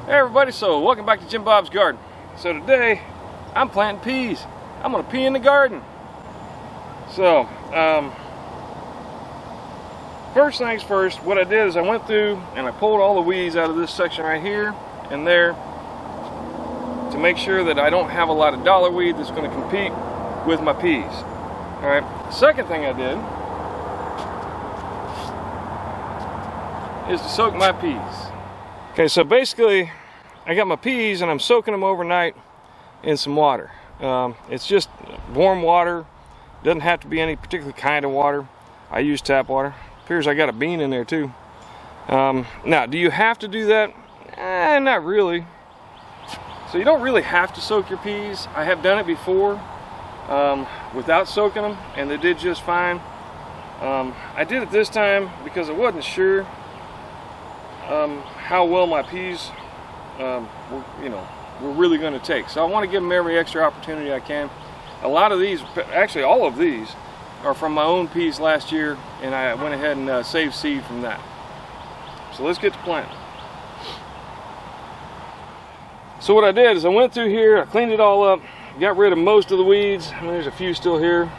Hey everybody, so welcome back to Jim Bob's Garden. So today I'm planting peas. I'm gonna pea in the garden. So first things first, what I did is I went through and I pulled all the weeds out of this section right here and there to make sure that I don't have a lot of dollar weed that's going to compete with my peas. Alright, the second thing I did is to soak my peas. Okay, so basically I got my peas and I'm soaking them overnight in some water. It's just warm water, doesn't have to be any particular kind of water. I use tap water. Appears I got a bean in there too. Now, do you have to do that? Not really. So you don't really have to soak your peas. I have done it before without soaking them, and they did just fine. I did it this time because I wasn't sure how well my peas were really going to take. So I want to give them every extra opportunity I can. A lot of these, actually all of these, are from my own peas last year, and I went ahead and saved seed from that. So let's get to planting. So what I did is I went through here, I cleaned it all up, got rid of most of the weeds. I mean, there's a few still here,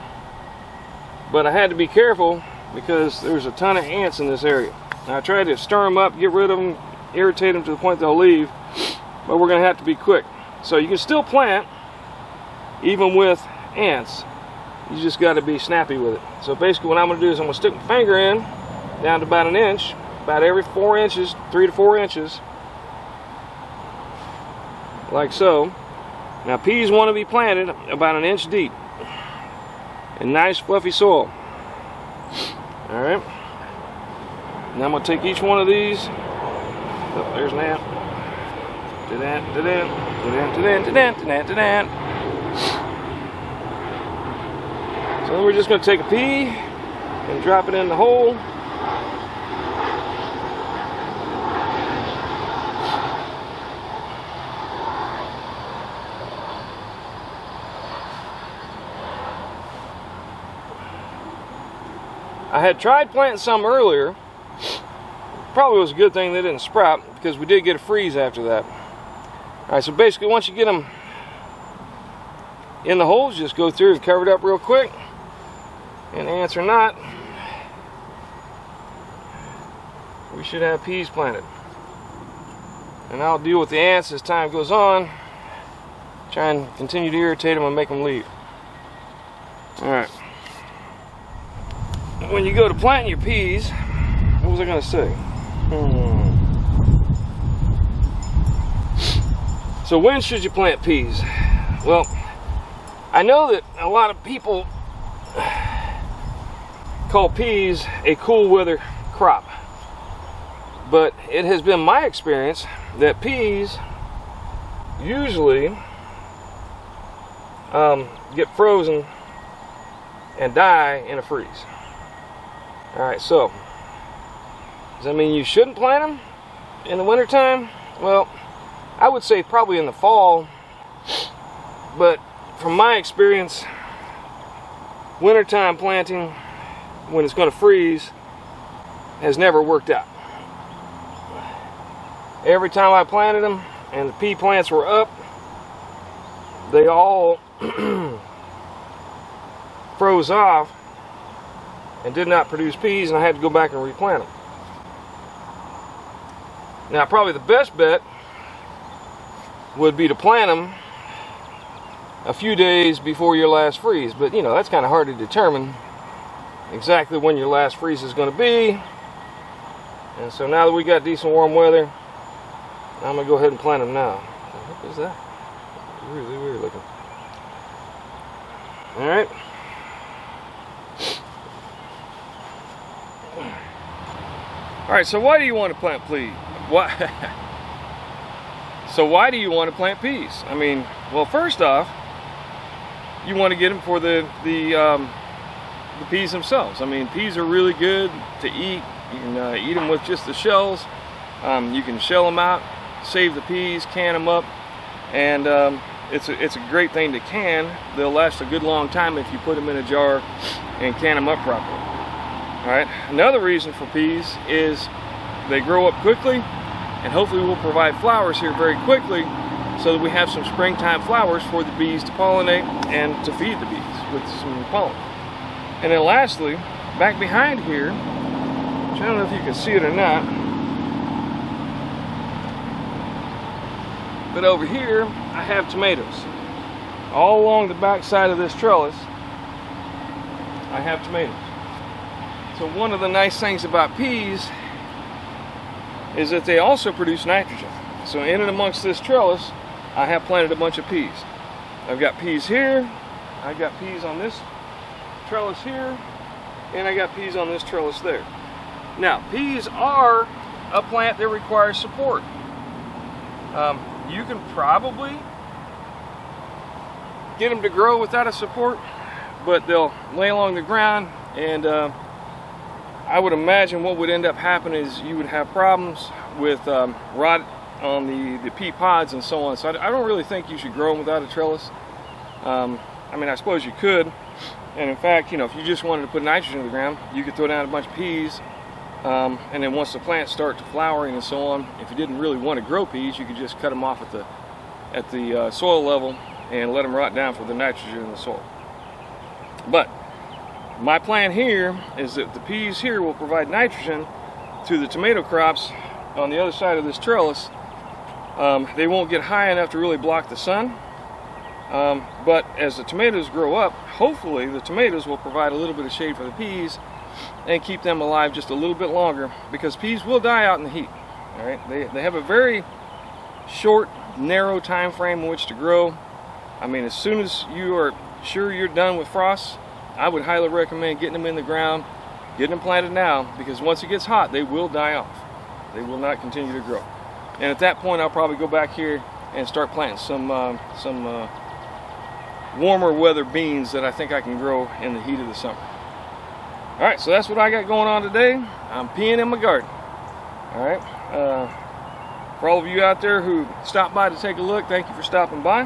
but I had to be careful because there's a ton of ants in this area. And I tried to stir them up, get rid of them, irritate them to the point they'll leave, but we're going to have to be quick. So you can still plant even with ants. You just got to be snappy with it. So basically what I'm going to do is I'm going to stick my finger in down to about an inch, about every 4 inches, 3 to 4 inches, like so. Now peas want to be planted about an inch deep in nice fluffy soil. Alright, now I'm going to take each one of these. Oh, there's an ant. Da-dan, da-dan, da-dan, da-dan, da-dan, da-dan, da-dan. So then we're just going to take a pea and drop it in the hole. I had tried planting some earlier. Probably was a good thing they didn't sprout because we did get a freeze after that. Alright, so basically once you get them in the holes, just go through and cover it up real quick. And ants or not, we should have peas planted. And I'll deal with the ants as time goes on. Try and continue to irritate them and make them leave. Alright. When you go to planting your peas, what was I going to say? So when should you plant peas? Well, I know that a lot of people call peas a cool weather crop, but it has been my experience that peas usually get frozen and die in a freeze. Alright, so does that mean you shouldn't plant them in the wintertime? Well, I would say probably in the fall, but from my experience, wintertime planting when it's going to freeze has never worked out. Every time I planted them and the pea plants were up, they all froze off and did not produce peas, and I had to go back and replant them. Now probably the best bet would be to plant them a few days before your last freeze, but you know, that's kind of hard to determine exactly when your last freeze is going to be. And so now that we got decent warm weather, I'm going to go ahead and plant them now. What is that? Really weird looking. Alright. Alright, so why do you want to plant peas? So why do you want to plant peas? I mean, well, first off, you want to get them for the peas themselves. I mean, peas are really good to eat. You can eat them with just the shells. You can shell them out, save the peas, can them up, and it's a great thing to can. They'll last a good long time if you put them in a jar and can them up properly. All right. Another reason for peas is they grow up quickly and hopefully we'll provide flowers here very quickly so that we have some springtime flowers for the bees to pollinate and to feed the bees with some pollen. And then lastly, back behind here, which I don't know if you can see it or not, but over here I have tomatoes. All along the back side of this trellis, I have tomatoes. So one of the nice things about peas is that they also produce nitrogen. So in and amongst this trellis, I have planted a bunch of peas. I've got peas here, I've got peas on this trellis here, and I got peas on this trellis there. Now, peas are a plant that requires support. You can probably get them to grow without a support, but they'll lay along the ground, and I would imagine what would end up happening is you would have problems with rot on the pea pods and so on. So I don't really think you should grow them without a trellis. I mean, I suppose you could, and in fact, you know, if you just wanted to put nitrogen in the ground, you could throw down a bunch of peas, and then once the plants start to flowering and so on, if you didn't really want to grow peas, you could just cut them off at the soil level and let them rot down for the nitrogen in the soil. But my plan here is that the peas here will provide nitrogen to the tomato crops on the other side of this trellis. They won't get high enough to really block the sun, but as the tomatoes grow up, hopefully the tomatoes will provide a little bit of shade for the peas and keep them alive just a little bit longer, because peas will die out in the heat. All right, they have a very short, narrow time frame in which to grow. I mean, as soon as you are sure you're done with frost, I would highly recommend getting them in the ground, getting them planted now, because once it gets hot, they will die off. They will not continue to grow. And at that point, I'll probably go back here and start planting some warmer weather beans that I think I can grow in the heat of the summer. All right, so that's what I got going on today. I'm peeing in my garden. All right. For all of you out there who stopped by to take a look, thank you for stopping by.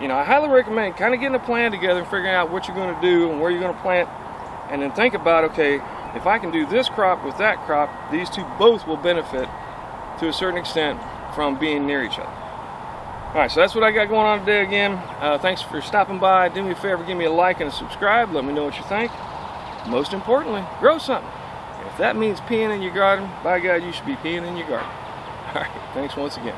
You know, I highly recommend kind of getting a plan together and figuring out what you're going to do and where you're going to plant, and then think about, okay, if I can do this crop with that crop, these two both will benefit to a certain extent from being near each other. Alright, so that's what I got going on today again. Thanks for stopping by. Do me a favor, give me a like and a subscribe. Let me know what you think. Most importantly, grow something. If that means peeing in your garden, by God, you should be peeing in your garden. Alright, thanks once again.